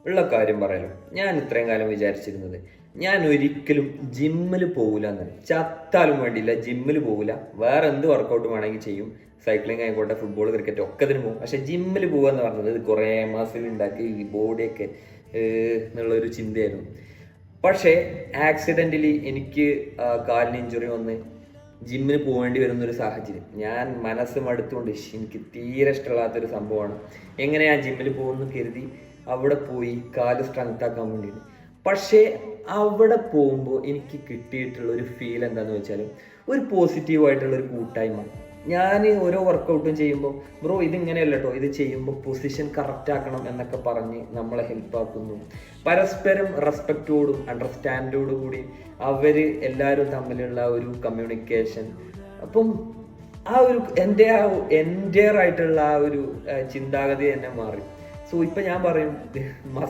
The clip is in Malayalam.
ഉള്ള കാര്യം പറയാലോ. ഞാൻ ഇത്രയും കാലം വിചാരിച്ചിരുന്നത് ഞാൻ ഒരിക്കലും ജിമ്മിൽ പോകില്ല എന്നാണ്. ചത്താലും വേണ്ടിയില്ല, ജിമ്മിൽ പോകില്ല. വേറെ എന്ത് വർക്കൗട്ട് വേണമെങ്കിൽ ചെയ്യും. സൈക്ലിംഗ് ആയിക്കോട്ടെ, ഫുട്ബോൾ, ക്രിക്കറ്റ് ഒക്കെ ഇതിന് പോകും. പക്ഷെ ജിമ്മിൽ പോകുക എന്ന് പറഞ്ഞത് ഇത് കുറേ മസിൽ ഉണ്ടാക്കി ഈ ബോഡിയൊക്കെ എന്നുള്ളൊരു ചിന്തയായിരുന്നു. പക്ഷേ ആക്സിഡൻ്റലി എനിക്ക് കാലിന് ഇഞ്ചുറി വന്ന് ജിമ്മിന് പോകേണ്ടി വരുന്നൊരു സാഹചര്യം. ഞാൻ മനസ്സ് മടുത്തുകൊണ്ട് എനിക്ക് തീരെ ഇഷ്ടമില്ലാത്തൊരു സംഭവമാണ്. എങ്ങനെ ഞാൻ ജിമ്മിൽ പോകുമെന്ന് കരുതി അവിടെ പോയി കാല് സ്ട്രെങ്ത് ആക്കാൻ വേണ്ടിയിട്ട്. പക്ഷേ അവിടെ പോകുമ്പോൾ എനിക്ക് കിട്ടിയിട്ടുള്ള ഒരു ഫീൽ എന്താണെന്ന് വെച്ചാൽ ഒരു പോസിറ്റീവായിട്ടുള്ളൊരു കൂട്ടായ്മ. ഞാൻ ഓരോ വർക്കൗട്ടും ചെയ്യുമ്പോൾ ബ്രോ ഇതിങ്ങനെയല്ല കേട്ടോ, ഇത് ചെയ്യുമ്പോൾ പൊസിഷൻ കറക്റ്റ് ആക്കണം എന്നൊക്കെ പറഞ്ഞ് നമ്മളെ ഹെൽപ്പാക്കുന്നു. പരസ്പരം റെസ്പെക്റ്റോടും അണ്ടർസ്റ്റാൻഡോടും കൂടി അവർ എല്ലാവരും തമ്മിലുള്ള ഒരു കമ്മ്യൂണിക്കേഷൻ. അപ്പം ആ ഒരു എൻ്റെ ആയിട്ടുള്ള ആ ഒരു ചിന്താഗതി തന്നെ മാറി. സോ ഇപ്പം ഞാൻ പറയും